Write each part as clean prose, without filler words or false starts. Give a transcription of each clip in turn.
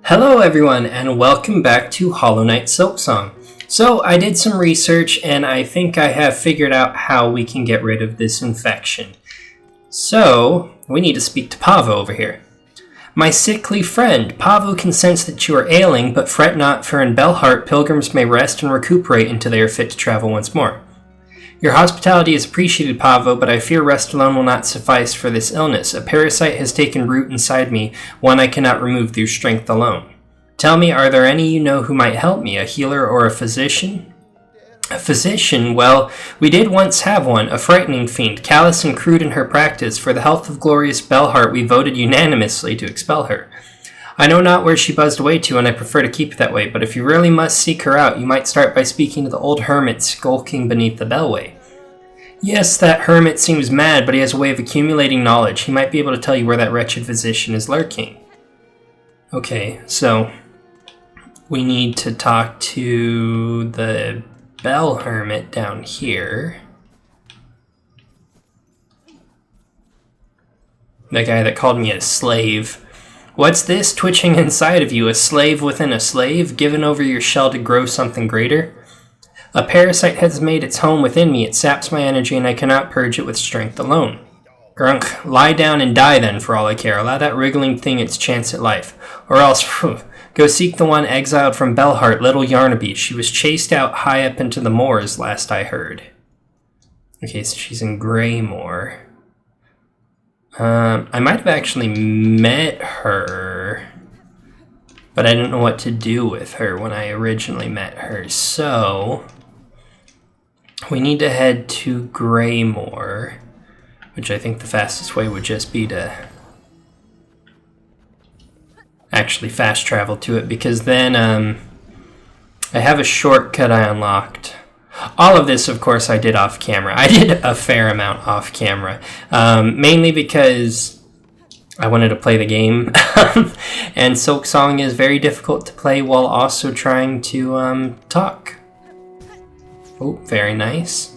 Hello everyone, and welcome back to Hollow Knight Silksong. So, I did some research, and I think I have figured out how we can get rid of this infection. So, we need to speak to Pavo over here. My sickly friend, Pavo can sense that you are ailing, but fret not, for in Belheart pilgrims may rest and recuperate until they are fit to travel once more. Your hospitality is appreciated, Pavo, but I fear rest alone will not suffice for this illness. A parasite has taken root inside me, one I cannot remove through strength alone. Tell me, are there any you know who might help me, a healer or a physician? A physician? Well, we did once have one, a frightening fiend, callous and crude in her practice. For the health of glorious Belheart, we voted unanimously to expel her. I know not where she buzzed away to, and I prefer to keep it that way, but if you really must seek her out, you might start by speaking to the old hermit skulking beneath the bellway. Yes, that hermit seems mad, but he has a way of accumulating knowledge. He might be able to tell you where that wretched physician is lurking. Okay, so we need to talk to the bell hermit down here. The guy that called me a slave. What's this twitching inside of you? A slave within a slave, given over your shell to grow something greater? A parasite has made its home within me. It saps my energy, and I cannot purge it with strength alone. Grunk, lie down and die then, for all I care. Allow that wriggling thing its chance at life. Or else, go seek the one exiled from Belheart, little Yarnaby. She was chased out high up into the moors, last I heard. Okay, so she's in Greymoor. I might have actually met her, but I didn't know what to do with her when I originally met her. So, we need to head to Greymoor, which I think the fastest way would just be to actually fast travel to it, because then I have a shortcut I unlocked. All of this, of course, I did off camera. I did a fair amount off camera, mainly because I wanted to play the game, and Silksong is very difficult to play while also trying to talk. Oh, very nice.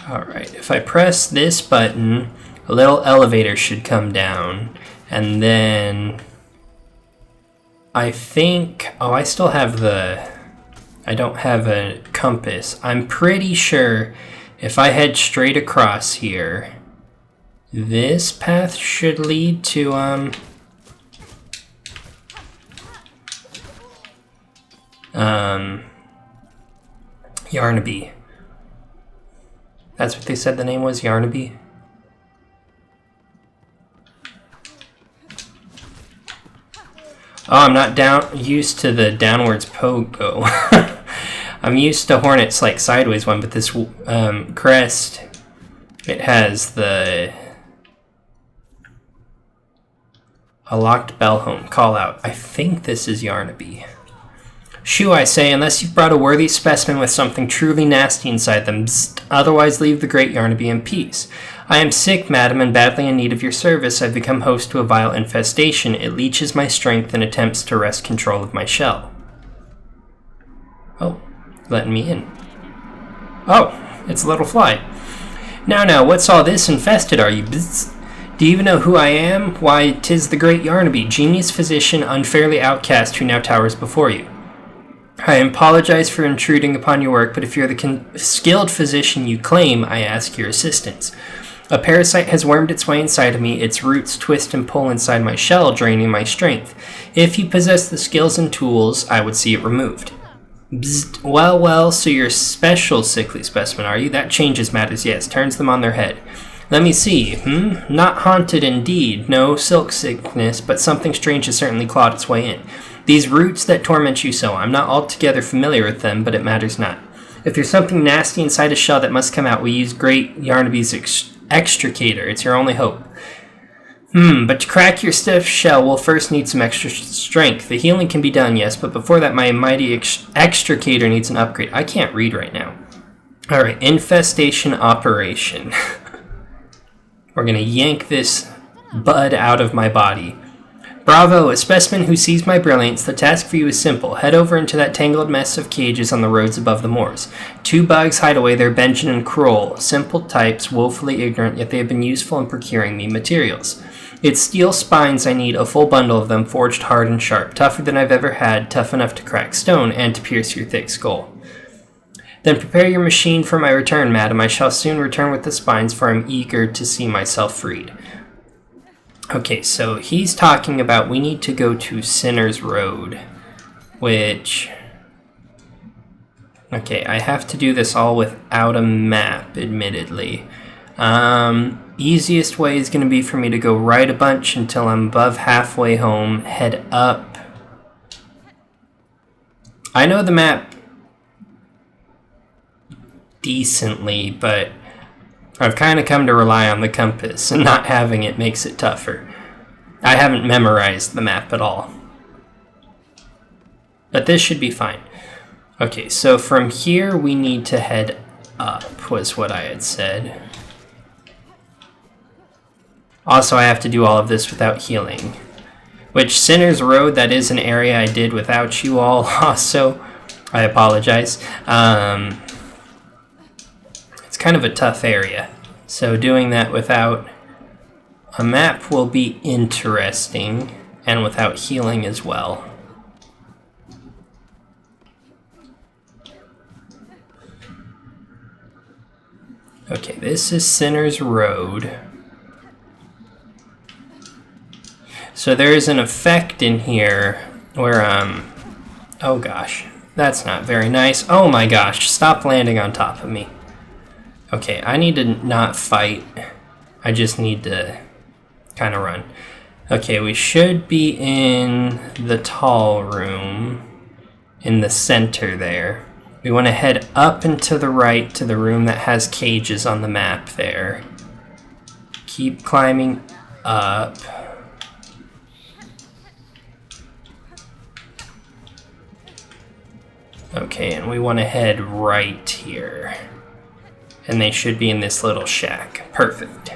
Alright, if I press this button, a little elevator should come down, and then I think, I still have I don't have a compass. I'm pretty sure if I head straight across here, this path should lead to, Yarnaby. That's what they said the name was, Yarnaby? Oh, I'm not used to the downwards pogo. I'm used to Hornet's like sideways one, but this crest, it has a locked bell home call out. I think this is Yarnaby. Shoo, I say, unless you've brought a worthy specimen with something truly nasty inside them. Bzzt. Otherwise, leave the great Yarnaby in peace. I am sick, madam, and badly in need of your service. I've become host to a vile infestation. It leeches my strength and attempts to wrest control of my shell. Oh, letting me in. Oh, it's a little fly. Now, what's all this infested, are you? Bzz. Do you even know who I am? Why, 'tis the great Yarnaby, genius physician, unfairly outcast, who now towers before you. I apologize for intruding upon your work, but if you're the skilled physician you claim, I ask your assistance. A parasite has wormed its way inside of me. Its roots twist and pull inside my shell, draining my strength. If you possess the skills and tools, I would see it removed. Bzzt. Well, so you're a special sickly specimen, are you? That changes matters, yes, turns them on their head. Let me see, Not haunted indeed, no silk sickness, but something strange has certainly clawed its way in. These roots that torment you so, I'm not altogether familiar with them, but it matters not. If there's something nasty inside a shell that must come out, we use great Yarnaby's extricator. It's your only hope. But to crack your stiff shell, we'll first need some extra strength. The healing can be done, yes, but before that, my mighty extricator needs an upgrade. I can't read right now. Alright, infestation operation. We're gonna yank this bud out of my body. Bravo, a specimen who sees my brilliance. The task for you is simple. Head over into that tangled mess of cages on the roads above the moors. 2 bugs hide away there, Benjamin and Kroll. Simple types, woefully ignorant, yet they have been useful in procuring me materials. It's steel spines I need, a full bundle of them, forged hard and sharp, tougher than I've ever had, tough enough to crack stone and to pierce your thick skull. Then prepare your machine for my return, madam. I shall soon return with the spines, for I'm eager to see myself freed. Okay, so he's talking about we need to go to Sinner's Road, which... Okay, I have to do this all without a map, admittedly. Easiest way is going to be for me to go right a bunch until I'm above halfway home, head up. I know the map decently, but I've kind of come to rely on the compass, and not having it makes it tougher. I haven't memorized the map at all. But this should be fine. Okay, so from here we need to head up, was what I had said. Also, I have to do all of this without healing. Which, Sinner's Road, that is an area I did without you all also. I apologize. It's kind of a tough area. So doing that without a map will be interesting, and without healing as well. Okay, this is Sinner's Road. So there is an effect in here where, oh gosh, that's not very nice. Oh my gosh, stop landing on top of me. Okay, I need to not fight. I just need to kind of run. Okay, we should be in the tall room in the center there. We want to head up and to the right to the room that has cages on the map there. Keep climbing up. Okay, and we want to head right here. And they should be in this little shack. Perfect.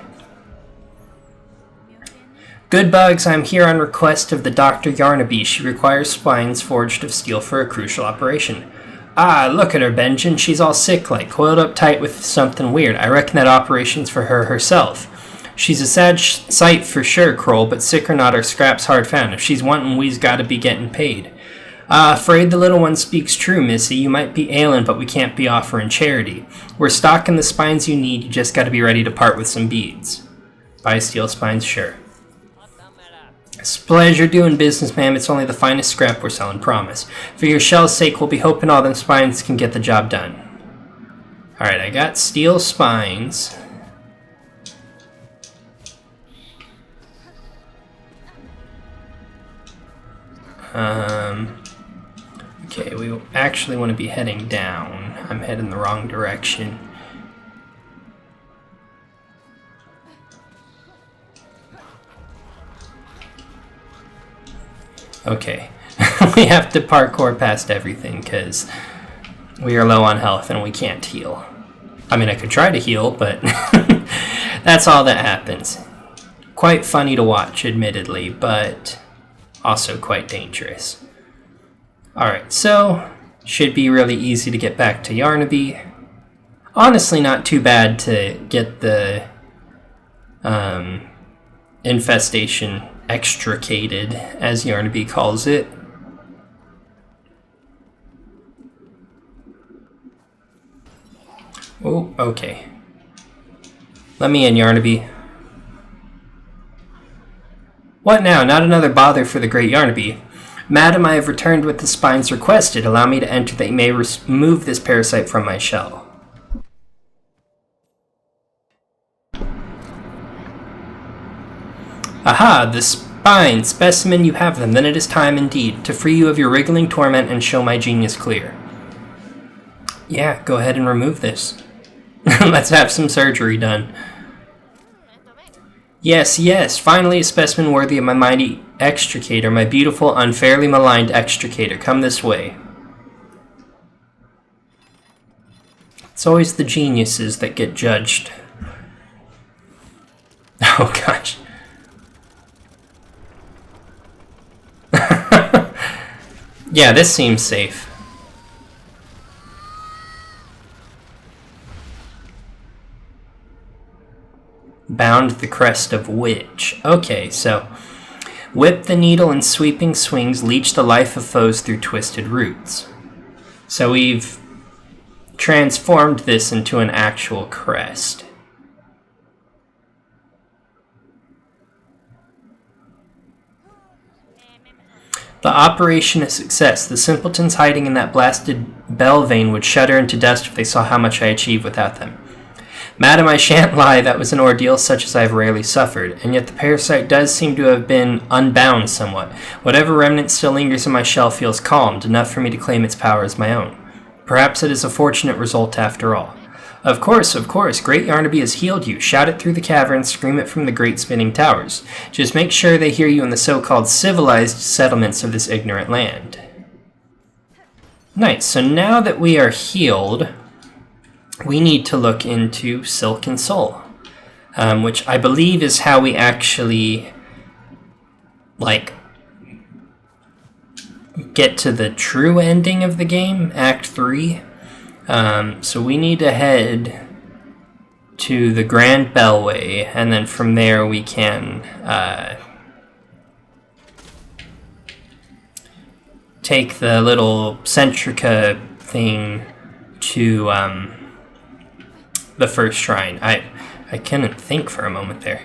Good bugs, I'm here on request of the Dr. Yarnaby. She requires spines forged of steel for a crucial operation. Ah, look at her, Benjamin. She's all sick-like, coiled up tight with something weird. I reckon that operation's for her herself. She's a sad sight for sure, Kroll, but sick or not, her scrap's hard found. If she's wantin', we's gotta be getting paid. Afraid the little one speaks true, missy. You might be ailin', but we can't be offering charity. We're stocking the spines you need, you just gotta be ready to part with some beads. Buy steel spines, sure. It's a pleasure doing business, ma'am. It's only the finest scrap we're selling, promise. For your shell's sake, we'll be hoping all them spines can get the job done. Alright, I got steel spines. Okay, we actually want to be heading down. I'm heading the wrong direction. Okay, we have to parkour past everything because we are low on health and we can't heal. I mean, I could try to heal, but that's all that happens. Quite funny to watch, admittedly, but also quite dangerous. Alright, so should be really easy to get back to Yarnaby. Honestly, not too bad to get the infestation extricated, as Yarnaby calls it. Oh, okay. Let me in, Yarnaby. What now? Not another bother for the great Yarnaby. Madam, I have returned with the spines requested. Allow me to enter that you may remove this parasite from my shell. Aha, the spine specimen, you have them. Then it is time indeed to free you of your wriggling torment and show my genius clear. Yeah, go ahead and remove this. Let's have some surgery done. Yes, yes, finally a specimen worthy of my mighty extricator, my beautiful, unfairly maligned extricator. Come this way. It's always the geniuses that get judged. Oh gosh. Yeah, this seems safe. Bound the crest of which? Okay, so whip the needle in sweeping swings, leech the life of foes through twisted roots. So we've transformed this into an actual crest. The operation a success. The simpletons hiding in that blasted bell vein would shudder into dust if they saw how much I achieved without them. Madam, I shan't lie, that was an ordeal such as I have rarely suffered, and yet the parasite does seem to have been unbound somewhat. Whatever remnant still lingers in my shell feels calmed, enough for me to claim its power as my own. Perhaps it is a fortunate result after all. Of course, Great Yarnaby has healed you. Shout it through the caverns, scream it from the great spinning towers. Just make sure they hear you in the so-called civilized settlements of this ignorant land. Nice, so now that we are healed, we need to look into Silk and Soul, which I believe is how we actually, get to the true ending of the game, Act 3. So we need to head to the Grand Bellway, and then from there we can take the little Centrica thing to the first shrine. I couldn't think for a moment there.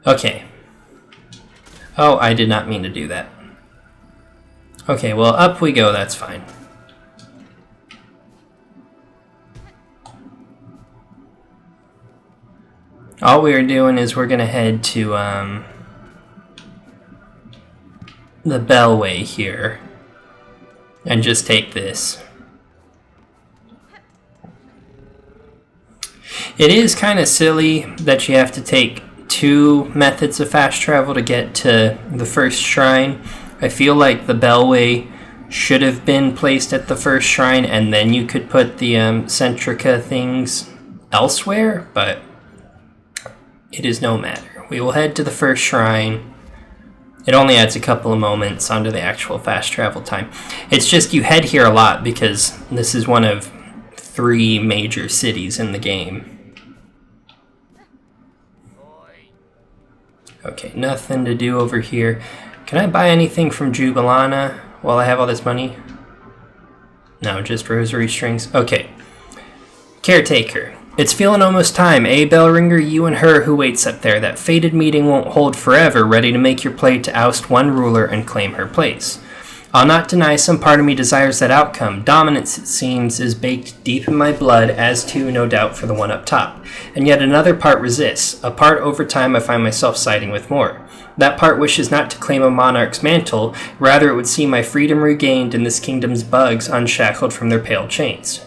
Okay. Oh, I did not mean to do that. Okay, well, up we go, that's fine. All we're doing is we're gonna head to the Bellway here and just take this. It is kind of silly that you have to take two methods of fast travel to get to the first shrine. I feel like the Bellway should have been placed at the first shrine, and then you could put the Centrica things elsewhere, but it is no matter. We will head to the first shrine. It only adds a couple of moments onto the actual fast travel time. It's just you head here a lot because this is one of 3 major cities in the game. Okay, nothing to do over here. Can I buy anything from Jubilana while I have all this money? No, just rosary strings. Okay. Caretaker. It's feeling almost time, eh, Bellringer? You and her who waits up there. That fated meeting won't hold forever, ready to make your play to oust one ruler and claim her place. I'll not deny some part of me desires that outcome. Dominance, it seems, is baked deep in my blood, as too, no doubt, for the one up top. And yet another part resists. A part over time I find myself siding with more. That part wishes not to claim a monarch's mantle, rather it would see my freedom regained and this kingdom's bugs unshackled from their pale chains.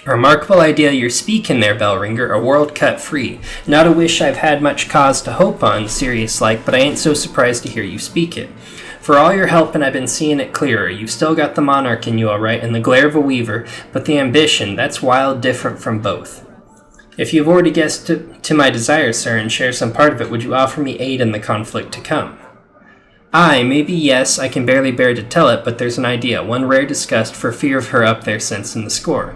A remarkable idea you're speaking there, Bellringer, a world cut free. Not a wish I've had much cause to hope on, serious like, but I ain't so surprised to hear you speak it. For all your help, and I've been seeing it clearer. You've still got the monarch in you, all right, and the glare of a weaver, but the ambition, that's wild different from both. If you've already guessed to my desire, sir, and share some part of it, would you offer me aid in the conflict to come? Aye, maybe yes, I can barely bear to tell it, but there's an idea, one rare disgust for fear of her up there since in the score.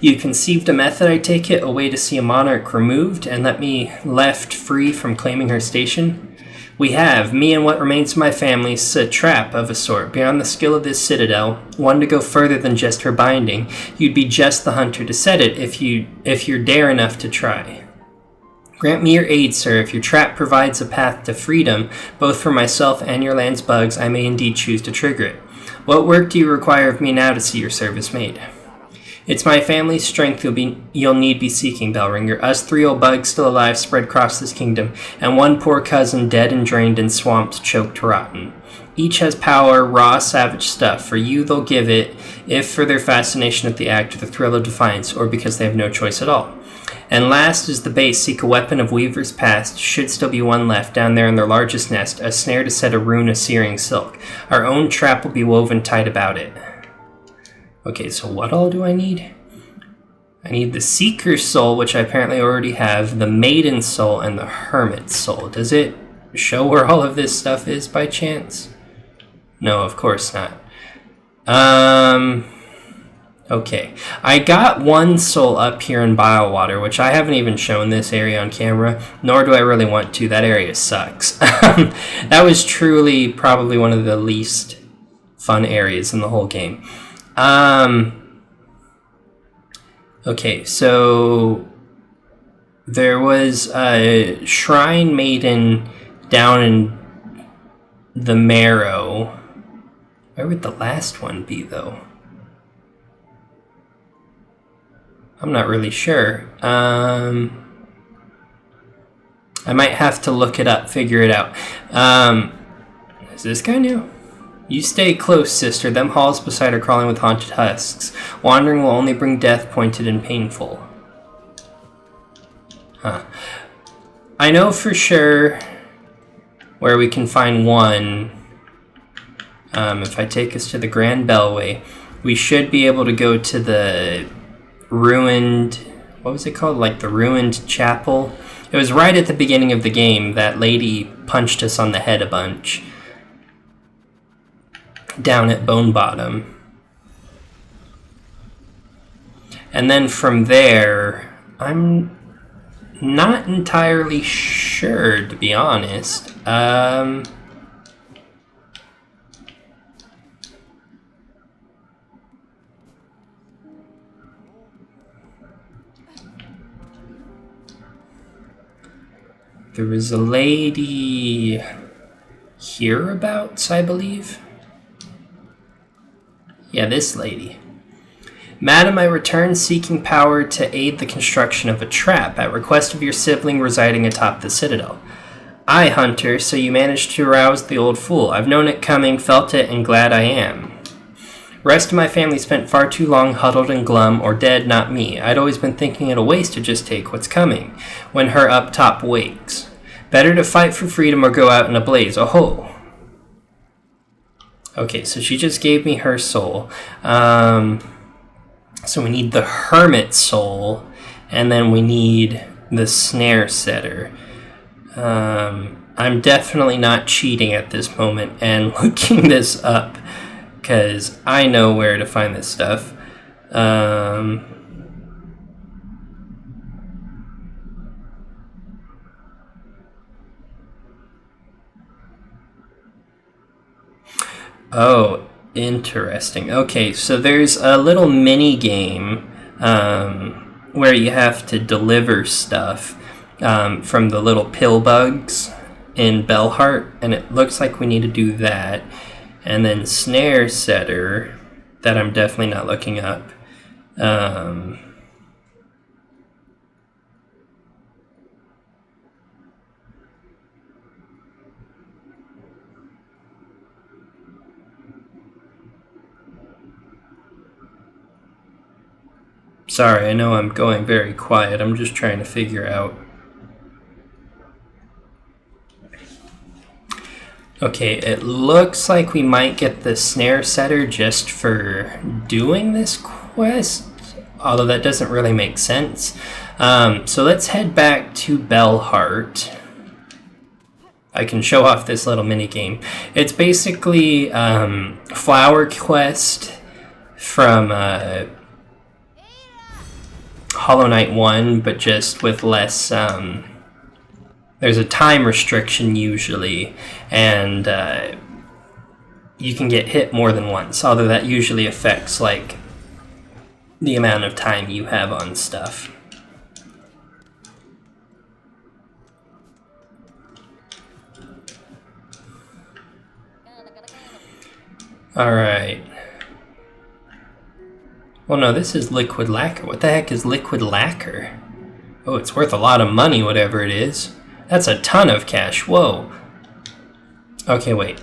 You conceived a method, I take it, a way to see a monarch removed and let me left free from claiming her station? We have, me and what remains of my family, a trap of a sort, beyond the skill of this citadel, one to go further than just her binding. You'd be just the hunter to set it if you're dare enough to try. Grant me your aid, sir. If your trap provides a path to freedom, both for myself and your land's bugs, I may indeed choose to trigger it. What work do you require of me now to see your service made? It's my family's strength you'll need be seeking, Bellringer. Us 3 old bugs still alive spread across this kingdom, and one poor cousin dead and drained and swamped, choked, rotten. Each has power, raw, savage stuff. For you they'll give it, if for their fascination at the act or the thrill of defiance, or because they have no choice at all. And last is the base, seek a weapon of weaver's past, should still be one left down there in their largest nest, a snare to set a rune of searing silk. Our own trap will be woven tight about it. Okay, so what all do I need? I need the Seeker's Soul, which I apparently already have, the Maiden's Soul, and the Hermit's Soul. Does it show where all of this stuff is by chance? No, of course not. Okay. I got one soul up here in Biowater, which I haven't even shown this area on camera, nor do I really want to. That area sucks. That was truly probably one of the least fun areas in the whole game. Okay, so there was a shrine maiden down in the Marrow. Where would the last one be, though? I'm not really sure. I might have to look it up, figure it out. Is this guy new? You stay close, sister. Them halls beside are crawling with haunted husks. Wandering will only bring death, pointed and painful. Huh. I know for sure where we can find one. If I take us to the Grand Bellway, we should be able to go to the ruined, what was it called? Like the ruined chapel. It was right at the beginning of the game. That lady punched us on the head a bunch. Down at Bone Bottom. And then from there, I'm not entirely sure, to be honest. There was a lady hereabouts, I believe. Yeah, this lady. Madam, I return seeking power to aid the construction of a trap at request of your sibling residing atop the citadel. Aye, Hunter, so you managed to rouse the old fool. I've known it coming, felt it, and glad I am. Rest of my family spent far too long huddled and glum, or dead, not me. I'd always been thinking it a waste to just take what's coming, when her up top wakes. Better to fight for freedom or go out in a blaze. Oh-ho! Okay, so she just gave me her soul. So we need the Hermit soul, and then we need the Snare Setter. I'm definitely not cheating at this moment and looking this up, because I know where to find this stuff. Oh, interesting. Okay, so there's a little mini game where you have to deliver stuff from the little pill bugs in Bellheart, and it looks like we need to do that. And then Snare Setter, that I'm definitely not looking up. Sorry, I know I'm going very quiet. I'm just trying to figure out. Okay, it looks like we might get the Snare Setter just for doing this quest, although that doesn't really make sense. So let's head back to Bellheart. I can show off this little mini game. It's basically Flower Quest from Hollow Knight 1, but just with less, there's a time restriction usually, and you can get hit more than once, although that usually affects, like, the amount of time you have on stuff. Alright. Well, no, this is liquid lacquer. What the heck is liquid lacquer? Oh, it's worth a lot of money, whatever it is. That's a ton of cash. Whoa. Okay, wait.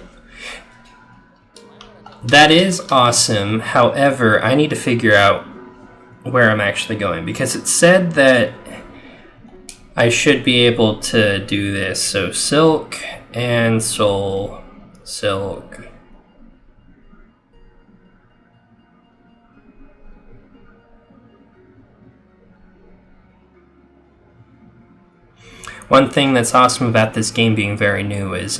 That is awesome. However, I need to figure out where I'm actually going, because it said that I should be able to do this. So silk and soul. Silk. One thing that's awesome about this game being very new is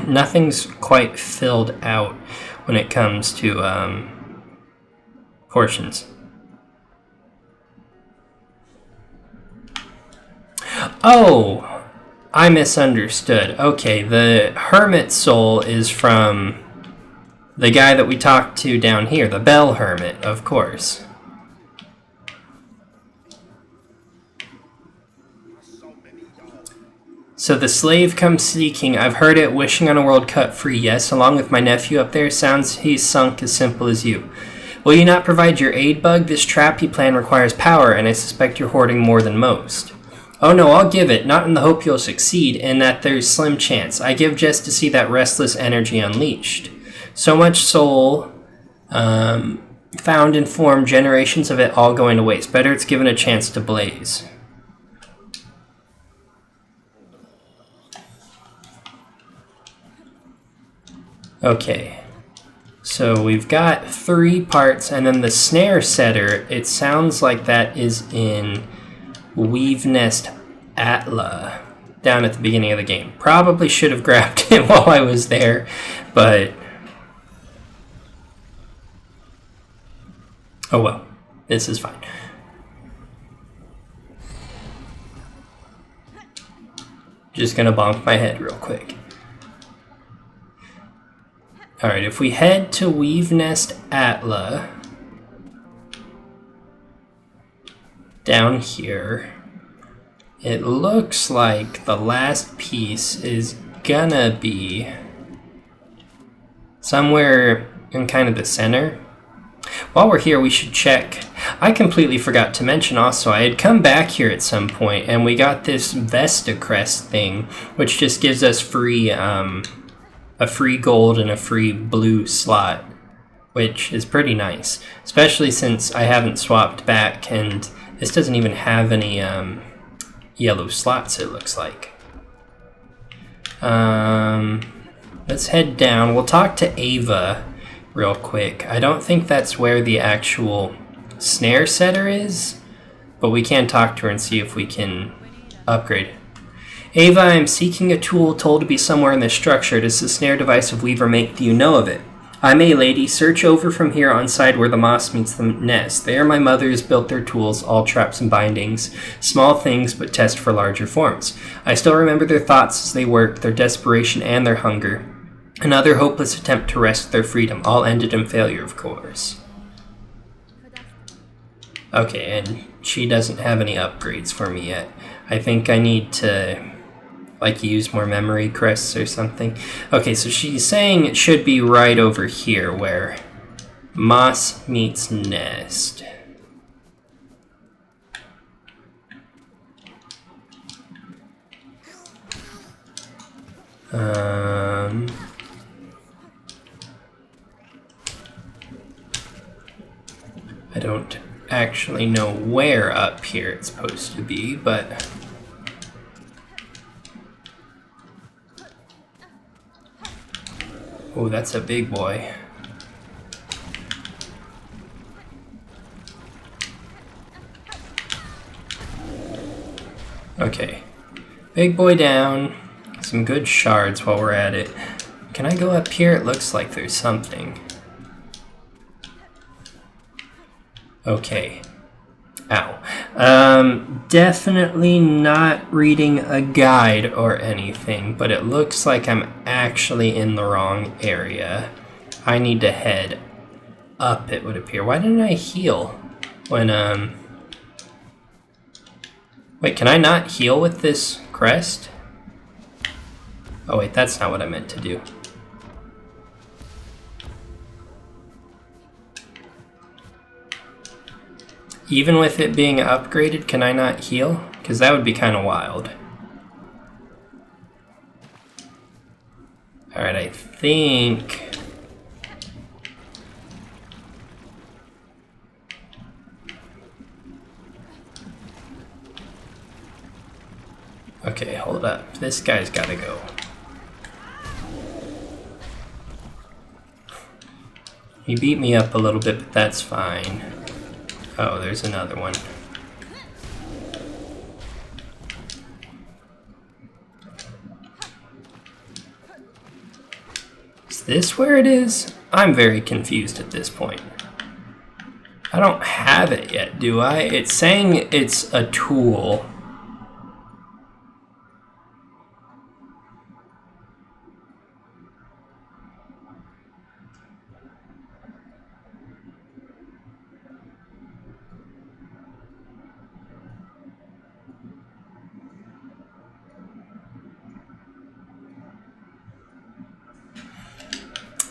Nothing's quite filled out when it comes to portions. Oh, I misunderstood. Okay, the hermit soul is from the guy that we talked to down here, the bell hermit, of course. So the slave comes seeking. I've heard it, wishing on a world cut free. Yes, along with my nephew up there. Sounds he's sunk as simple as you. Will you not provide your aid, Bug? This trap you plan requires power, and I suspect you're hoarding more than most. Oh no, I'll give it, not in the hope you'll succeed, in that there's slim chance. I give just to see that restless energy unleashed. So much soul found in form, generations of it all going to waste. Better it's given a chance to blaze. Okay, so we've got 3 parts, and then the snare setter, it sounds like that is in Weave Nest Atla, down at the beginning of the game. Probably should have grabbed it while I was there, but oh well, this is fine. Just gonna bonk my head real quick. Alright, if we head to Weave Nest Atla, down here, it looks like the last piece is gonna be somewhere in kind of the center. While we're here, we should check. I completely forgot to mention also, I had come back here at some point and we got this Vesta Crest thing, which just gives us free, a free gold and a free blue slot, which is pretty nice, especially since I haven't swapped back and this doesn't even have any yellow slots, it looks like. Let's head down. We'll talk to Ava real quick. I don't think that's where the actual snare setter is, but we can talk to her and see if we can upgrade. Ava, I am seeking a tool told to be somewhere in this structure. Does the snare device of Weaver make? Do you know of it? I may, lady. Search over from here on side where the moss meets the nest. There my mothers built their tools, all traps and bindings. Small things, but test for larger forms. I still remember their thoughts as they worked, their desperation and their hunger. Another hopeless attempt to wrest their freedom, all ended in failure, of course. Okay, and she doesn't have any upgrades for me yet. I think I need to use more memory crests or something. Okay, so she's saying it should be right over here where moss meets nest. I don't actually know where up here it's supposed to be, but oh, that's a big boy. Okay. Big boy down. Some good shards while we're at it. Can I go up here? It looks like there's something. Okay. Ow. Definitely not reading a guide or anything, but it looks like I'm actually in the wrong area. I need to head up, it would appear. Why didn't I heal when, Wait, can I not heal with this crest? Oh wait, that's not what I meant to do. Even with it being upgraded, can I not heal? Because that would be kind of wild. Alright, I think... Okay, hold up. This guy's gotta go. He beat me up a little bit, but that's fine. Oh, there's another one. Is this where it is? I'm very confused at this point. I don't have it yet, do I? It's saying it's a tool.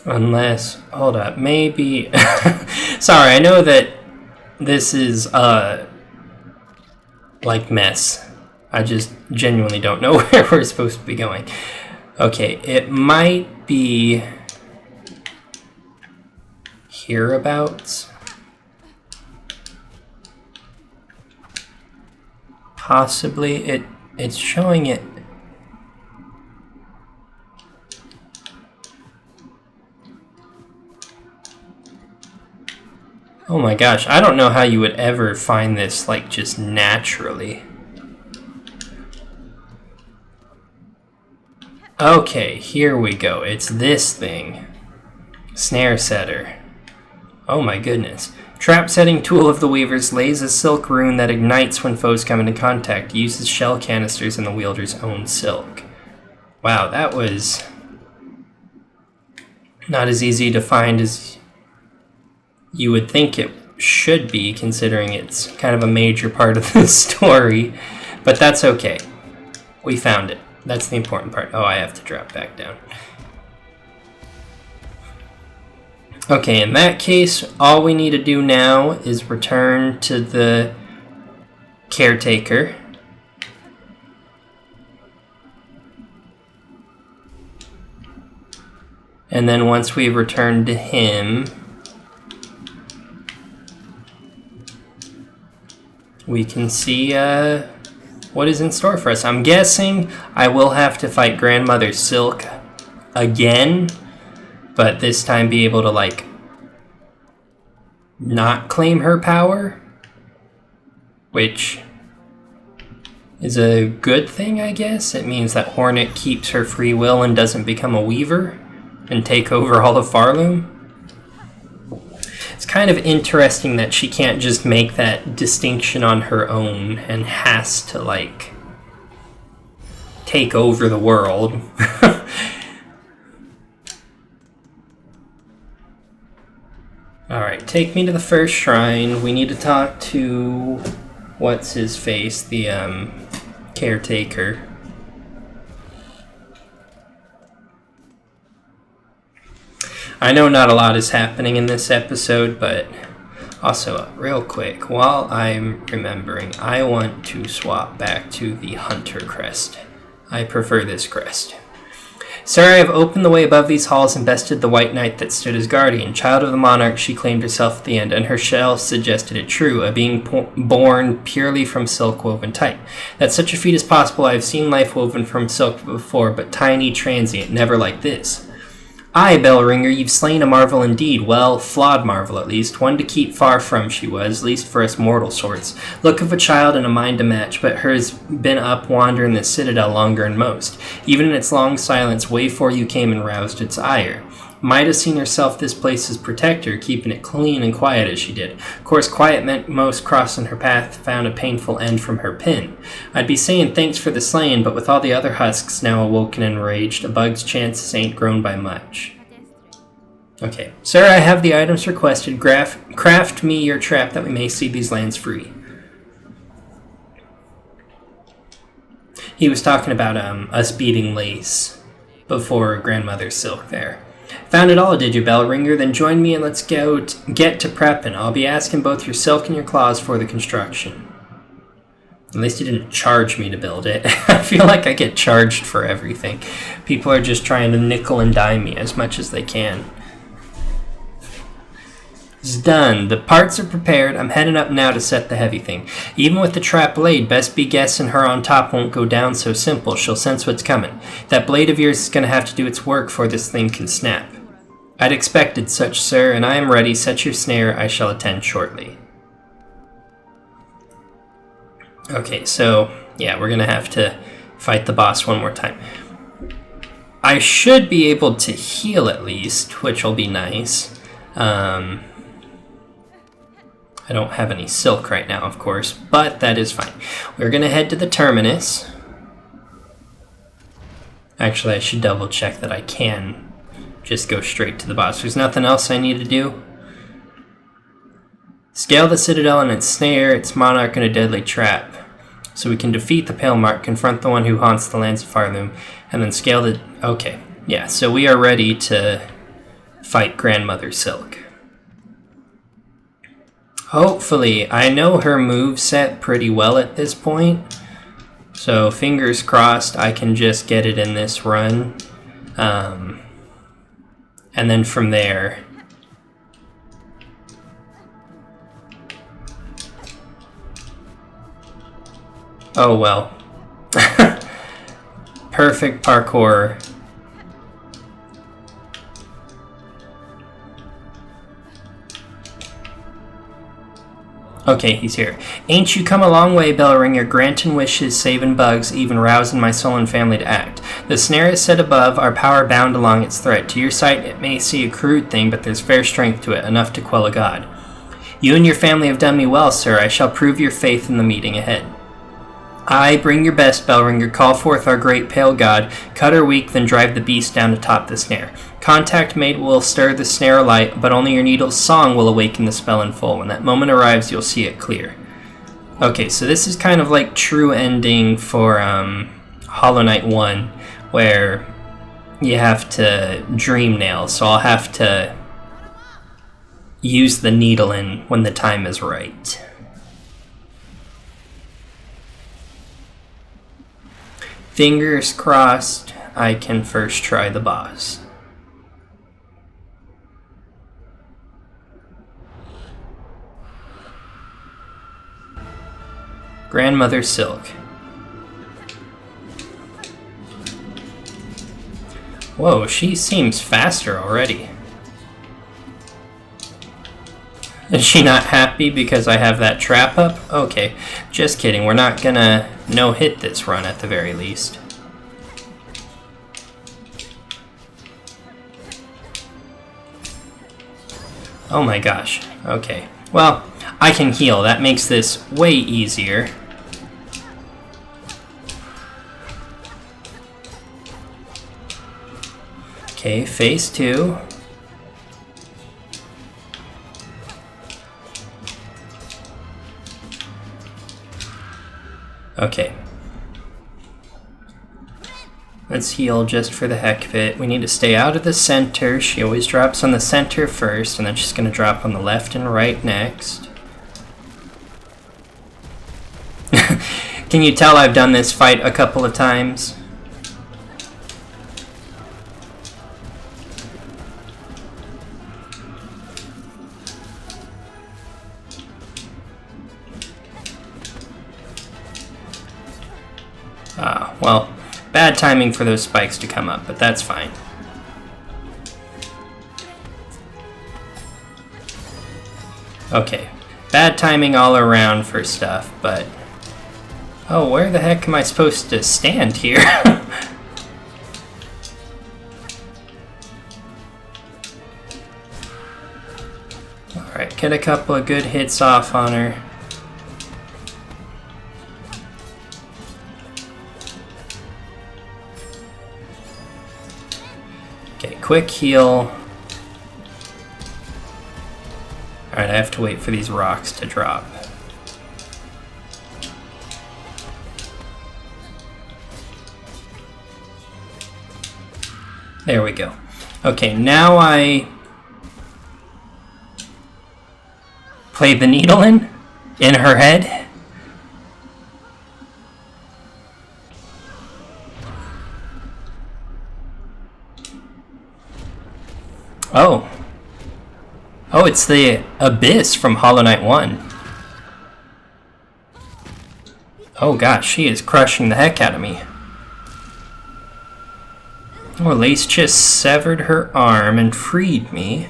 Unless, hold up, maybe... Sorry, I know that this is, like mess. I just genuinely don't know where we're supposed to be going. Okay, it might be hereabouts. Possibly. It's showing it. Oh my gosh, I don't know how you would ever find this, like, just naturally. Okay, here we go. It's this thing. Snare setter. Oh my goodness. Trap setting tool of the weavers lays a silk rune that ignites when foes come into contact. Uses shell canisters and the wielder's own silk. Wow, that was not as easy to find as you would think it should be, considering it's kind of a major part of the story. But that's okay. We found it. That's the important part. Oh, I have to drop back down. Okay, in that case, all we need to do now is return to the caretaker. And then once we return to him, we can see what is in store for us. I'm guessing I will have to fight Grandmother Silk again, but this time be able to, like, not claim her power, which is a good thing, I guess. It means that Hornet keeps her free will and doesn't become a weaver and take over all of Farloom. It's kind of interesting that she can't just make that distinction on her own and has to, like, take over the world. Alright, take me to the first shrine. We need to talk to what's-his-face, the caretaker. I know not a lot is happening in this episode, but also, real quick, while I'm remembering, I want to swap back to the Hunter crest. I prefer this crest. Sir, I have opened the way above these halls and bested the White Knight that stood as guardian. Child of the monarch, she claimed herself at the end, and her shell suggested it true, a being born purely from silk woven tight. That such a feat is possible, I have seen life woven from silk before, but tiny, transient, never like this. Aye, Bellringer, you've slain a marvel indeed. Well, flawed marvel at least. One to keep far from she was, least for us mortal sorts. Look of a child and a mind to match, but her's been up wandering the citadel longer than most. Even in its long silence, way fore you came and roused its ire. Might have seen herself this place's protector, keeping it clean and quiet as she did. Of course, quiet meant most crossing her path found a painful end from her pin. I'd be saying thanks for the slaying, but with all the other husks now awoken and enraged, a bug's chances ain't grown by much. Okay. Sir, I have the items requested. Craft me your trap that we may see these lands free. He was talking about us beating Lace before Grandmother Silk there. Found it all, did you, Bellringer? Then join me and let's get to prepping. I'll be asking both your silk and your claws for the construction. At least you didn't charge me to build it. I feel like I get charged for everything. People are just trying to nickel and dime me as much as they can. It's done. The parts are prepared. I'm heading up now to set the heavy thing. Even with the trap laid, best be guessing her on top won't go down so simple. She'll sense what's coming. That blade of yours is going to have to do its work before this thing can snap. I'd expected such, sir, and I am ready. Set your snare. I shall attend shortly. Okay, so, yeah, we're going to have to fight the boss one more time. I should be able to heal at least, which will be nice. I don't have any silk right now, of course, but that is fine. We're going to head to the terminus. Actually, I should double check that I can just go straight to the boss. There's nothing else I need to do. Scale the citadel and ensnare its monarch in a deadly trap. So we can defeat the Pale Mark, confront the one who haunts the lands of Farloom, and then scale the... Okay, yeah, so we are ready to fight Grandmother Silk. Hopefully, I know her moveset pretty well at this point, so fingers crossed I can just get it in this run. And then from there... Oh well. Perfect parkour. Okay, he's here. Ain't you come a long way, bell ringer, grantin' wishes, savin' bugs, even rousing my soul and family to act. The snare is set above, our power bound along its thread. To your sight it may see a crude thing, but there's fair strength to it, enough to quell a god. You and your family have done me well, sir. I shall prove your faith in the meeting ahead. Aye, bring your best, Bellringer. Call forth our great pale god. Cut her weak, then drive the beast down atop the snare. Contact made will stir the snare alight, but only your needle's song will awaken the spell in full. When that moment arrives, you'll see it clear. Okay, so this is kind of like true ending for Hollow Knight 1, where you have to dream nail, so I'll have to use the needle in when the time is right. Fingers crossed I can first try the boss. Grandmother Silk. Whoa, she seems faster already. Is she not happy because I have that trap up? Okay, just kidding. We're not gonna no-hit this run at the very least. Oh my gosh. Okay. Well, I can heal. That makes this way easier. Okay, phase 2. Okay. Let's heal just for the heck of it. We need to stay out of the center. She always drops on the center first, and then she's going to drop on the left and right next. Can you tell I've done this fight a couple of times? Well, bad timing for those spikes to come up, but that's fine. Okay, bad timing all around for stuff, but... Oh, where the heck am I supposed to stand here? Alright, get a couple of good hits off on her. Okay, quick heal. Alright, I have to wait for these rocks to drop. There we go. Okay, now I play the needle in her head. Oh. Oh, it's the Abyss from Hollow Knight 1. Oh gosh, she is crushing the heck out of me. Oh, Lace just severed her arm and freed me.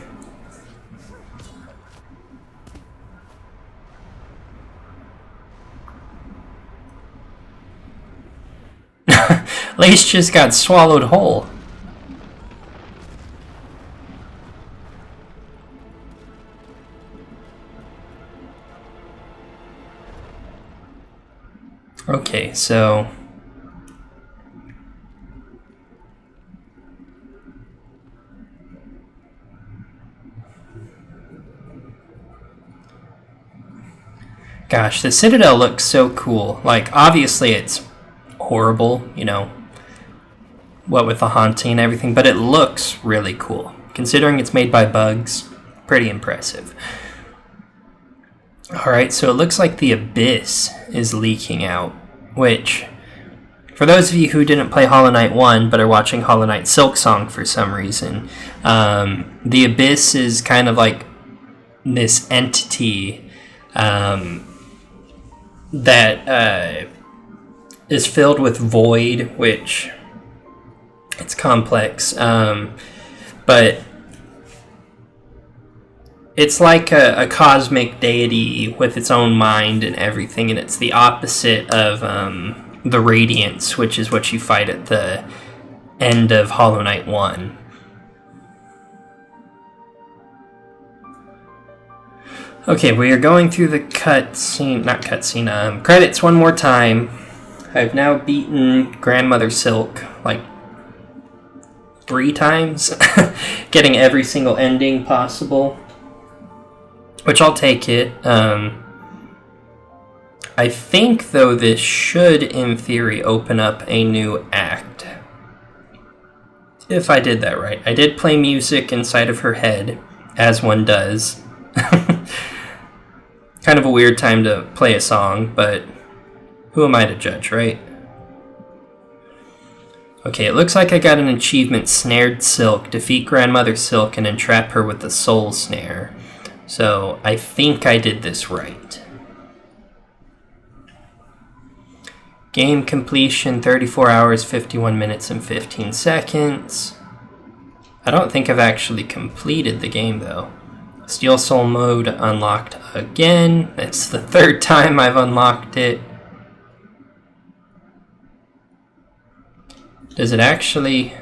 Lace just got swallowed whole. Okay, so... Gosh, the Citadel looks so cool. Like, obviously it's horrible, you know, what with the haunting and everything, but it looks really cool. Considering it's made by bugs, pretty impressive. Alright, so it looks like the Abyss is leaking out, which, for those of you who didn't play Hollow Knight 1 but are watching Hollow Knight Silksong for some reason, the Abyss is kind of like this entity that is filled with void, which it's complex, but it's like a cosmic deity with its own mind and everything, and it's the opposite of the Radiance, which is what you fight at the end of Hollow Knight 1. Okay, we are going through the credits one more time. I've now beaten Grandmother Silk like 3 times, getting every single ending possible, which I'll take it. I think, though, this should, in theory, open up a new act. If I did that right. I did play music inside of her head, as one does. Kind of a weird time to play a song, but who am I to judge, right? Okay, it looks like I got an achievement, Snared Silk. Defeat Grandmother Silk and entrap her with the Soul Snare. So, I think I did this right. Game completion, 34 hours, 51 minutes, and 15 seconds. I don't think I've actually completed the game, though. Steel Soul mode unlocked again. It's the 3rd time I've unlocked it. Does it actually...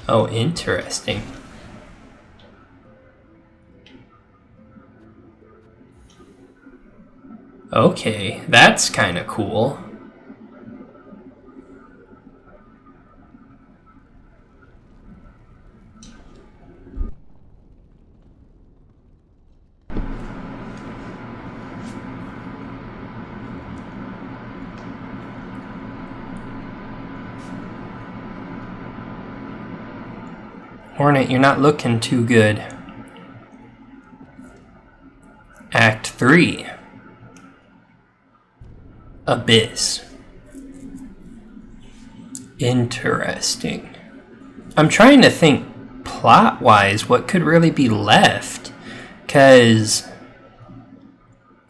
Oh, interesting. Okay, that's kind of cool. Hornet, you're not looking too good. Act 3. Abyss. Interesting. I'm trying to think plot-wise what could really be left. Because,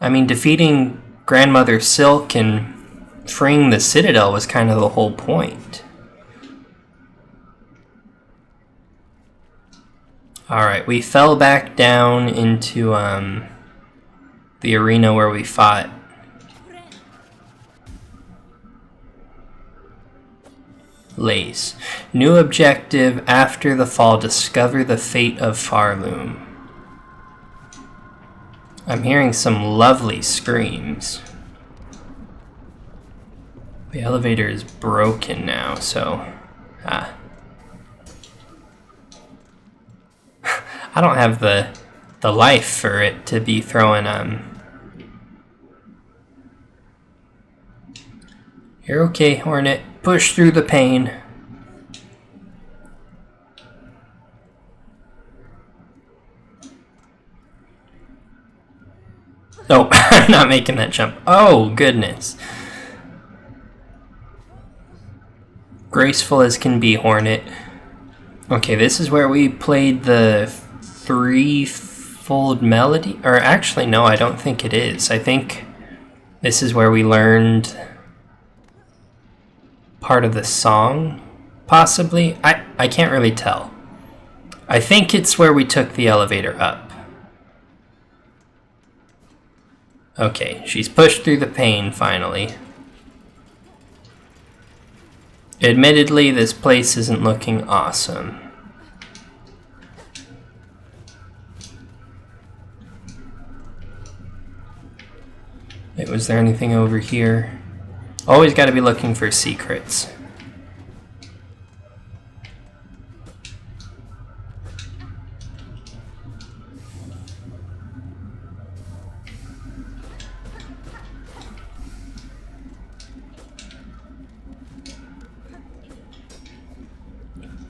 I mean, defeating Grandmother Silk and freeing the Citadel was kind of the whole point. Alright, we fell back down into the arena where we fought. Lace. New objective, after the fall, discover the fate of Farloom. I'm hearing some lovely screams. The elevator is broken now, so... I don't have the life for it to be throwing You're okay, Hornet. Push through the pain. Oh, I'm not making that jump. Oh, goodness. Graceful as can be, Hornet. Okay, this is where we played the threefold melody. Or actually, no, I don't think it is. I think this is where we learned part of the song, possibly. I can't really tell. I think it's where we took the elevator up. Okay, she's pushed through the pain, finally. Admittedly, this place isn't looking awesome. Wait, was there anything over here? Always got to be looking for secrets.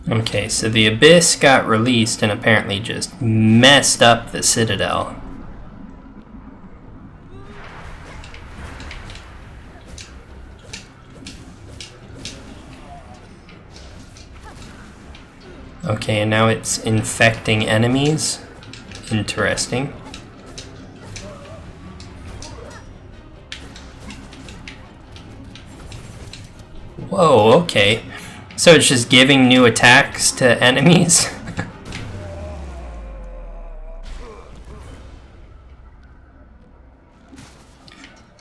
Okay, so the Abyss got released and apparently just messed up the Citadel. Okay, and now it's infecting enemies. Interesting. Whoa, okay. So it's just giving new attacks to enemies?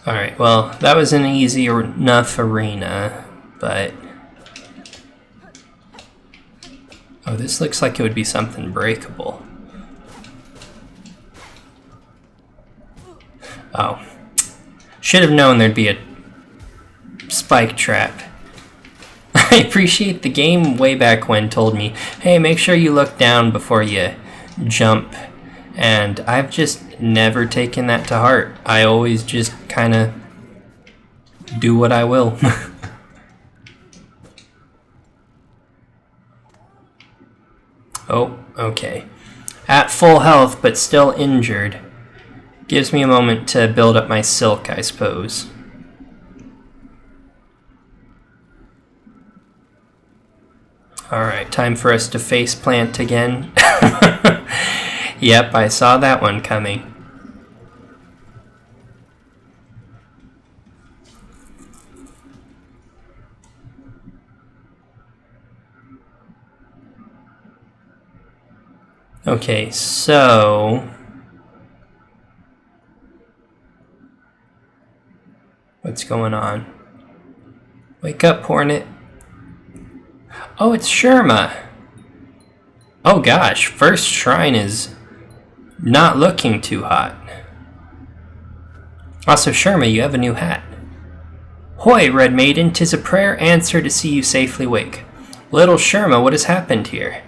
Alright, well, that was an easy enough arena, but... Oh, this looks like it would be something breakable. Oh. Should have known there'd be a spike trap. I appreciate the game way back when told me, hey, make sure you look down before you jump. And I've just never taken that to heart. I always just kind of do what I will. Oh, okay. At full health, but still injured. Gives me a moment to build up my silk, I suppose. Alright, time for us to face plant again. Yep, I saw that one coming. Okay, so... what's going on? Wake up, Hornet. Oh, it's Sherma. Oh gosh, first shrine is not looking too hot. Also, Sherma, you have a new hat. Hoy, Red Maiden, 'tis a prayer answer to see you safely wake. Little Sherma, what has happened here?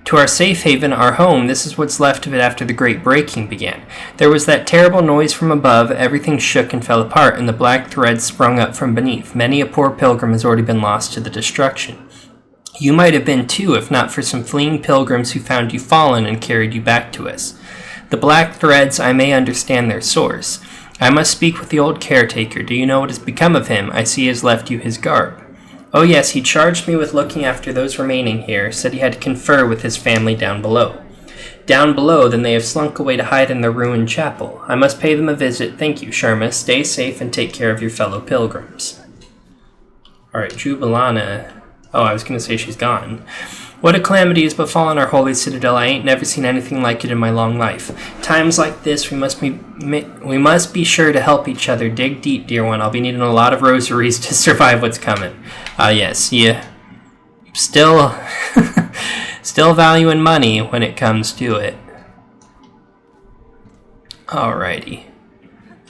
To our safe haven, our home, this is what's left of it after the great breaking began. There was that terrible noise from above, everything shook and fell apart, and the black threads sprung up from beneath. Many a poor pilgrim has already been lost to the destruction. You might have been too, if not for some fleeing pilgrims who found you fallen and carried you back to us. The black threads, I may understand their source. I must speak with the old caretaker. Do you know what has become of him? I see he has left you his garb. Oh yes, he charged me with looking after those remaining here, said he had to confer with his family down below. Down below, then they have slunk away to hide in their ruined chapel. I must pay them a visit. Thank you, Sherma. Stay safe and take care of your fellow pilgrims. Alright, Jubilana. Oh, I was going to say she's gone. What a calamity has befallen our holy citadel. I ain't never seen anything like it in my long life. Times like this, we must be sure to help each other. Dig deep, dear one. I'll be needing a lot of rosaries to survive what's coming. Yes, yeah. Still valuing money when it comes to it. Alrighty.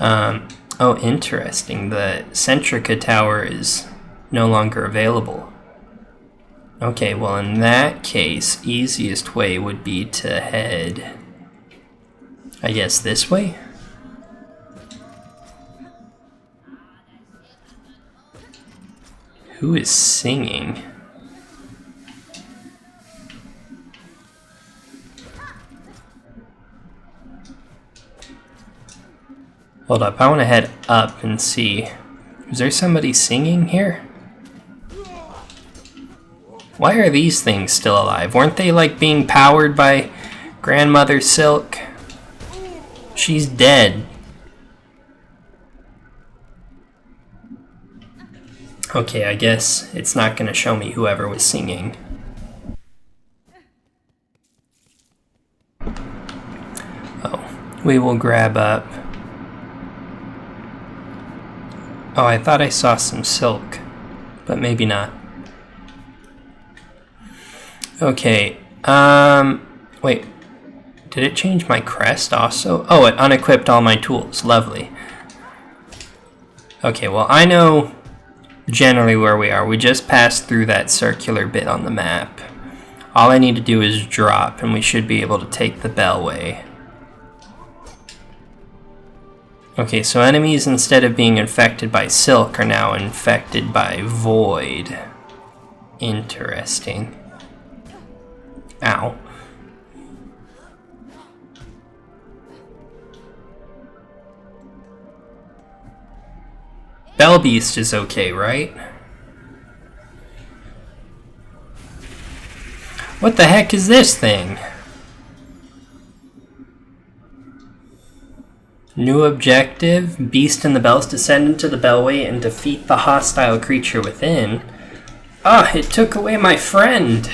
Oh, interesting. The Centrica Tower is no longer available. Okay, well in that case, easiest way would be to head, I guess, this way? Who is singing? Hold up, I want to head up and see. Is there somebody singing here? Why are these things still alive? Weren't they like being powered by Grandmother Silk? She's dead. Okay, I guess it's not going to show me whoever was singing. Oh, we will grab up. Oh, I thought I saw some silk, but maybe not. Okay, wait, did it change my crest also? Oh, it unequipped all my tools, lovely. Okay, well, I know generally where we are. We just passed through that circular bit on the map. All I need to do is drop, and we should be able to take the bellway. Okay, so enemies, instead of being infected by Silk, are now infected by Void. Interesting. Ow. Bell Beast is okay, right? What the heck is this thing? New objective. Beast and the Bells descend into the bellway and defeat the hostile creature within. Ah, it took away my friend.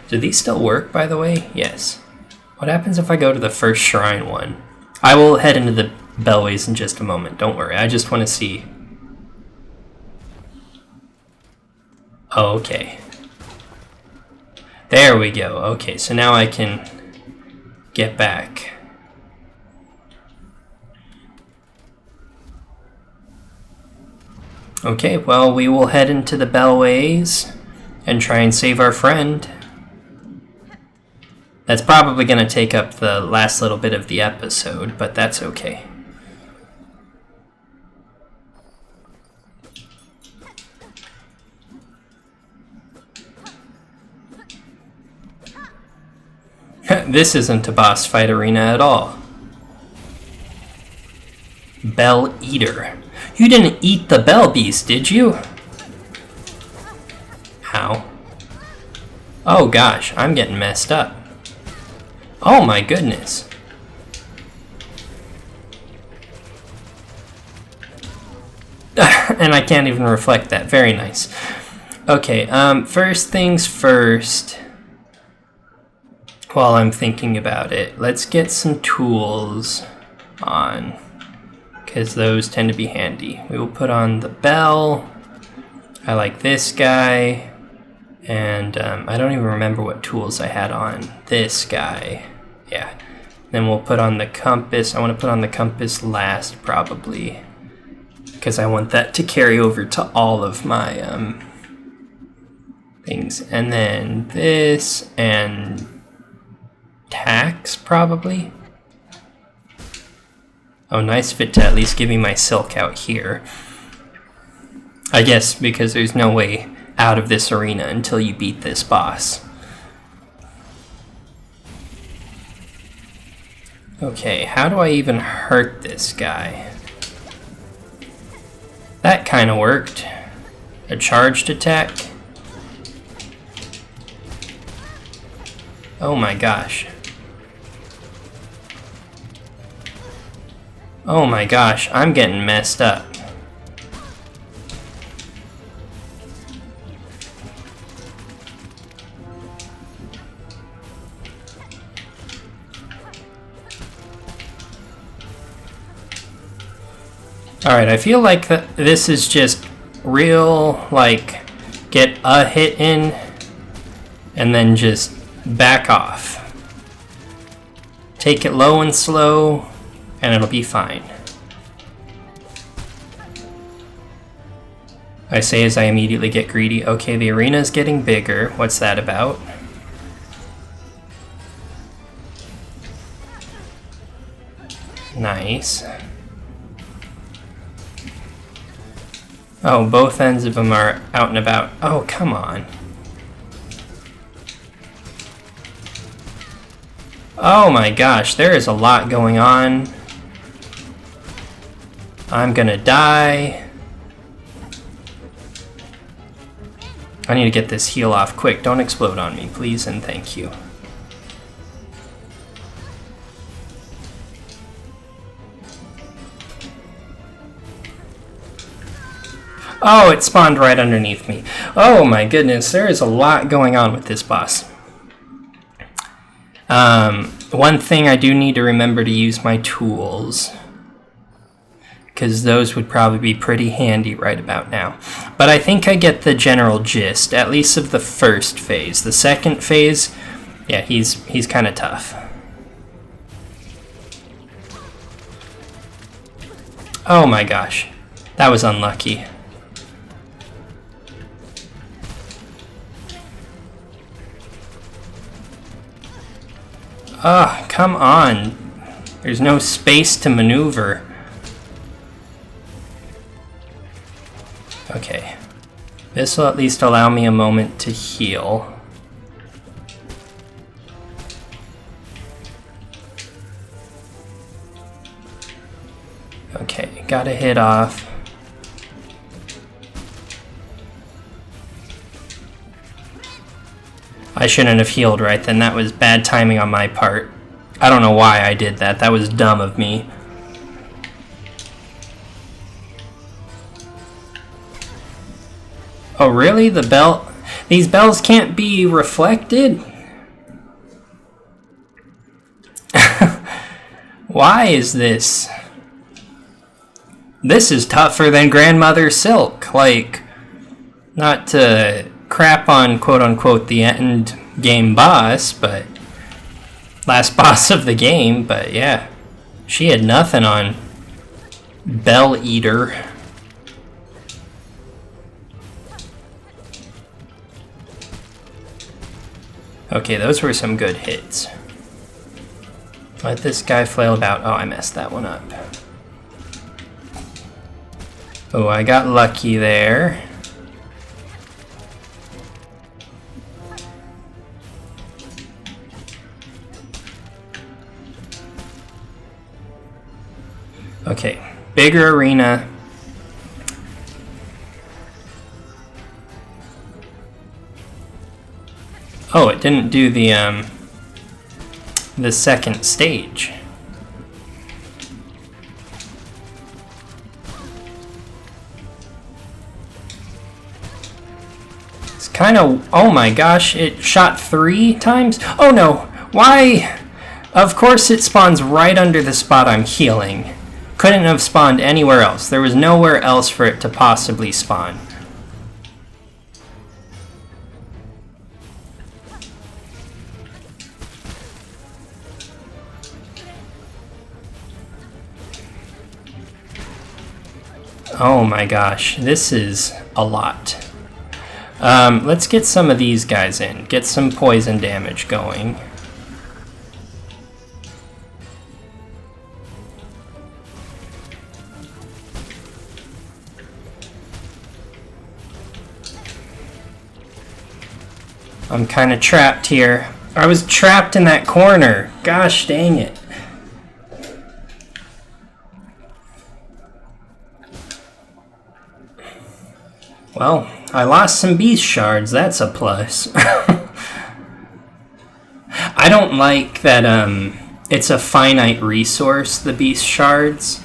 Do these still work, by the way? Yes. What happens if I go to the first shrine one? I will head into the bellways in just a moment. Don't worry. I just want to see. Oh, okay. There we go. Okay, so now I can get back. Okay, well, we will head into the bellways and try and save our friend. That's probably going to take up the last little bit of the episode, but that's okay. This isn't a boss fight arena at all. Bell Eater. You didn't eat the Bell Beast, did you? How? Oh gosh, I'm getting messed up. Oh my goodness. And I can't even reflect that. Very nice. Okay, first things first. While I'm thinking about it, let's get some tools on, because those tend to be handy. We will put on the bell. I like this guy. And I don't even remember what tools I had on this guy. Yeah. Then we'll put on the compass. I want to put on the compass last, probably, because I want that to carry over to all of my things. And then this and tax, probably. Oh, nice fit to at least give me my silk out here. I guess because there's no way out of this arena until you beat this boss. Okay, how do I even hurt this guy? That kind of worked. A charged attack. Oh my gosh. Oh my gosh, I'm getting messed up. Alright, I feel like this is just real, like, get a hit in and then just back off. Take it low and slow, and it'll be fine. I say as I immediately get greedy. Okay, the arena's getting bigger. What's that about? Nice. Oh, both ends of them are out and about. Oh, come on. Oh my gosh, there is a lot going on. I'm gonna die. I need to get this heal off quick. Don't explode on me, please, and thank you. Oh, it spawned right underneath me. Oh my goodness, there is a lot going on with this boss. One thing I do need to remember to use my tools, because those would probably be pretty handy right about now. But I think I get the general gist, at least of the first phase. The second phase, yeah, he's kind of tough. Oh my gosh. That was unlucky. Ah, come on. There's no space to maneuver. Okay. This will at least allow me a moment to heal. Okay, got a hit off. I shouldn't have healed right then. That was bad timing on my part. I don't know why I did that. That was dumb of me. Oh, really? The bell... These bells can't be reflected? Why is this? This is tougher than Grandmother Silk. Like, not to crap on quote-unquote the end game boss, but... Last boss of the game, but yeah. She had nothing on Bell Eater. Okay, those were some good hits. Let this guy flail about. Oh, I messed that one up. Oh, I got lucky there. Okay, bigger arena. Oh, it didn't do the second stage. It's kind of... Oh my gosh, it shot 3 times? Oh no, why? Of course it spawns right under the spot I'm healing. Couldn't have spawned anywhere else. There was nowhere else for it to possibly spawn. Oh my gosh, this is a lot. Let's get some of these guys in. Get some poison damage going. I'm kind of trapped here. I was trapped in that corner. Gosh dang it. Well, I lost some beast shards. That's a plus. I don't like that it's a finite resource, the beast shards.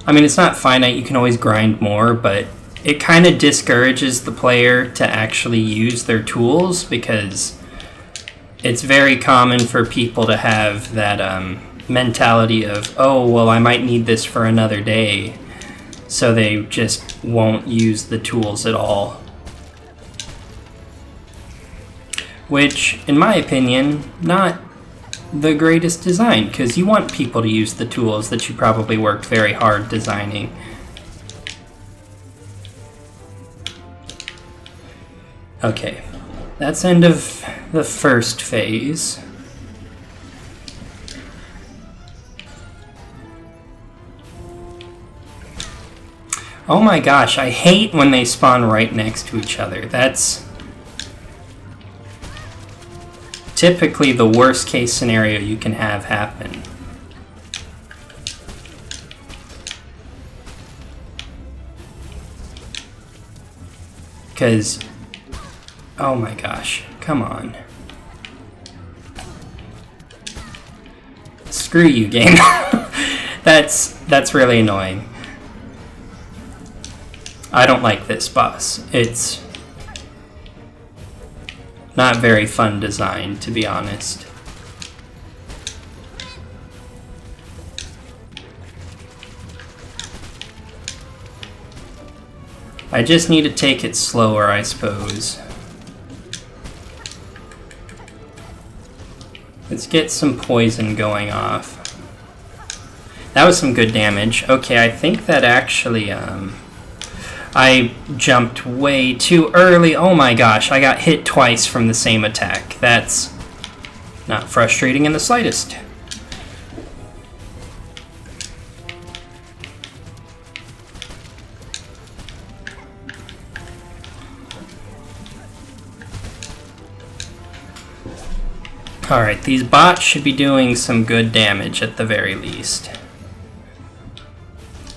I mean, it's not finite. You can always grind more, but it kind of discourages the player to actually use their tools because it's very common for people to have that mentality of, oh, well, I might need this for another day. So they just won't use the tools at all. Which, in my opinion, not the greatest design, because you want people to use the tools that you probably worked very hard designing. Okay, that's end of the first phase. Oh my gosh, I hate when they spawn right next to each other. That's typically the worst case scenario you can have happen. Because, oh my gosh, come on. Screw you, game. That's really annoying. I don't like this boss. It's not very fun design, to be honest. I just need to take it slower, I suppose. Let's get some poison going off. That was some good damage. Okay, I think that actually, I jumped way too early. Oh my gosh, I got hit twice from the same attack. That's not frustrating in the slightest. Alright, these bots should be doing some good damage at the very least.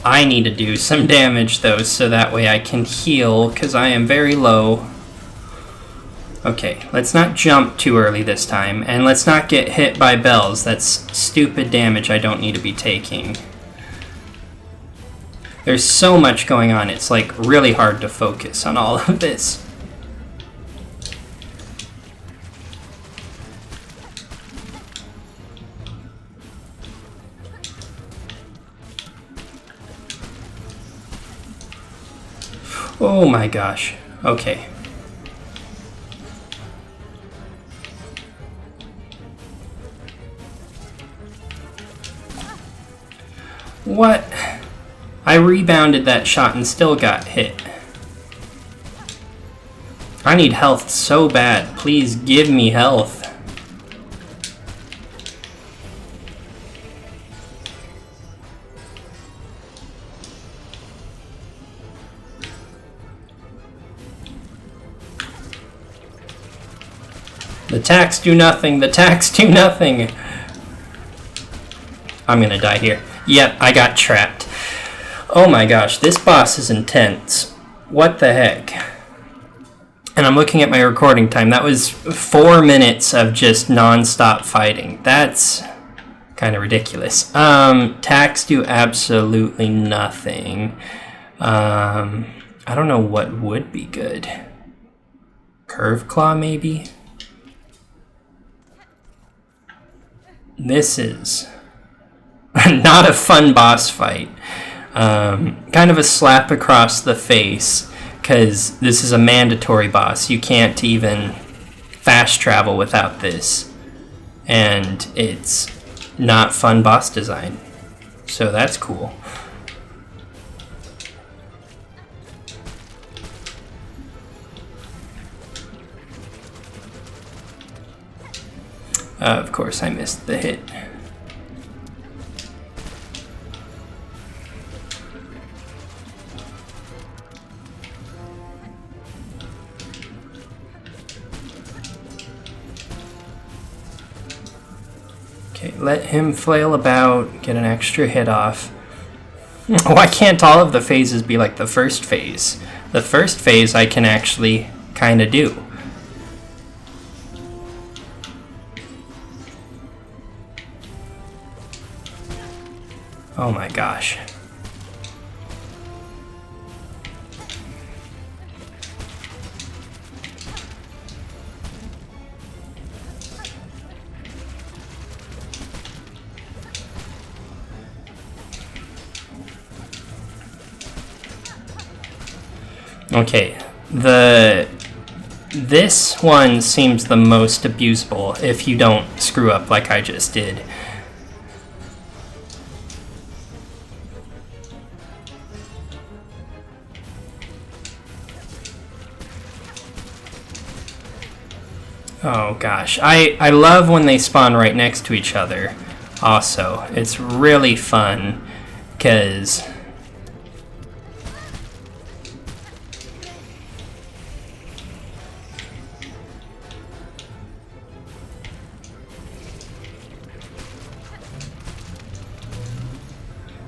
I need to do some damage though, so that way I can heal, because I am very low. Okay, let's not jump too early this time, and let's not get hit by bells. That's stupid damage I don't need to be taking. There's so much going on, it's like really hard to focus on all of this. Oh my gosh. Okay. What? I rebounded that shot and still got hit. I need health so bad. Please give me health. The attacks do nothing. The attacks do nothing. I'm gonna die here. Yep, I got trapped. Oh my gosh, this boss is intense. What the heck? And I'm looking at my recording time. That was 4 minutes of just non-stop fighting. That's kind of ridiculous. Attacks do absolutely nothing. I don't know what would be good. Curve Claw, maybe? This is not a fun boss fight. Kind of a slap across the face, because this is a mandatory boss. You can't even fast travel without this. And it's not fun boss design. So that's cool. Of course, I missed the hit. Okay, let him flail about, get an extra hit off. Why can't all of the phases be like the first phase? The first phase I can actually kind of do. Oh my gosh. Okay, this one seems the most abusable if you don't screw up like I just did. Oh gosh, I love when they spawn right next to each other also. It's really fun, because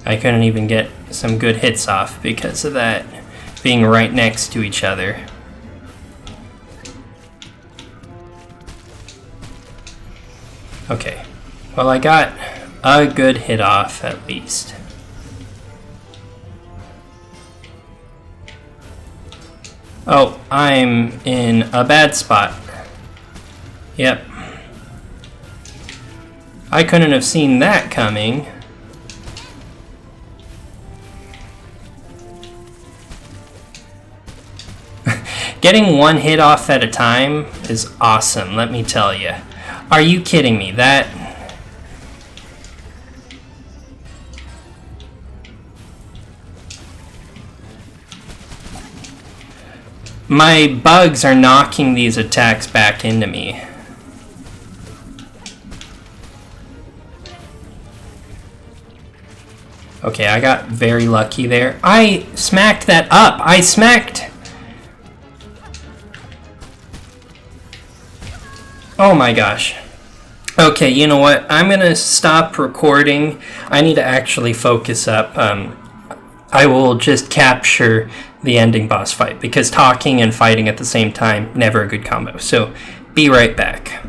I couldn't even get some good hits off because of that being right next to each other. Okay, well I got a good hit off at least. Oh, I'm in a bad spot. Yep. I couldn't have seen that coming. Getting one hit off at a time is awesome, let me tell you. Are you kidding me? my bugs are knocking these attacks back into me. Okay, I got very lucky there. I smacked that up. I smacked... Oh my gosh. Okay, you know what? I'm gonna stop recording. I need to actually focus up. I will just capture the ending boss fight, because talking and fighting at the same time, never a good combo. So, be right back.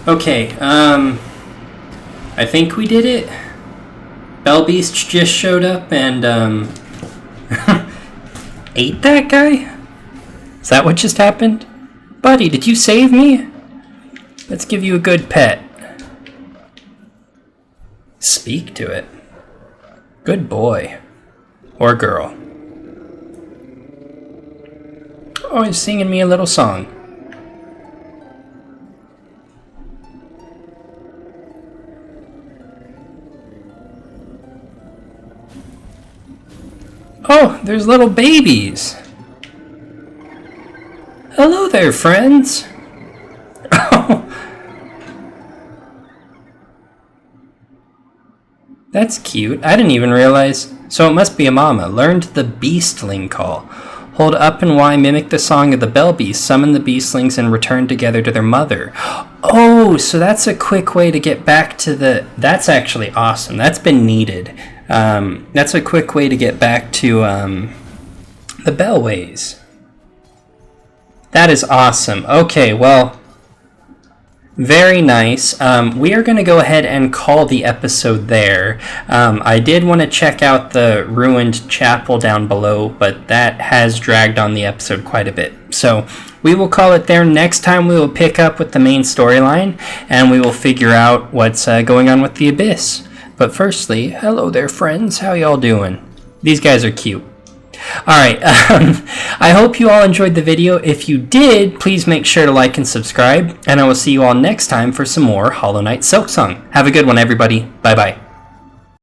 Okay, I think we did it. Bell Beast just showed up and, ate that guy? Is that what just happened? Buddy, did you save me? Let's give you a good pet. Speak to it. Good boy. Or girl. Oh, he's singing me a little song. Oh, there's little babies. Hello there, friends. Oh. That's cute. I didn't even realize. So it must be a mama. Learned the beastling call. Hold up and Y, mimic the song of the bell beast, summon the beastlings, and return together to their mother. Oh, so that's a quick way to get back to the... That's actually awesome. That's been needed. That's a quick way to get back to the bellways. That is awesome. Okay, well, very nice. We are going to go ahead and call the episode there. I did want to check out the ruined chapel down below, but that has dragged on the episode quite a bit. So we will call it there. Next time we will pick up with the main storyline, and we will figure out what's going on with the Abyss. But firstly, hello there, friends. How y'all doing? These guys are cute. Alright, I hope you all enjoyed the video. If you did, please make sure to like and subscribe, and I will see you all next time for some more Hollow Knight Silksong. Have a good one, everybody. Bye-bye.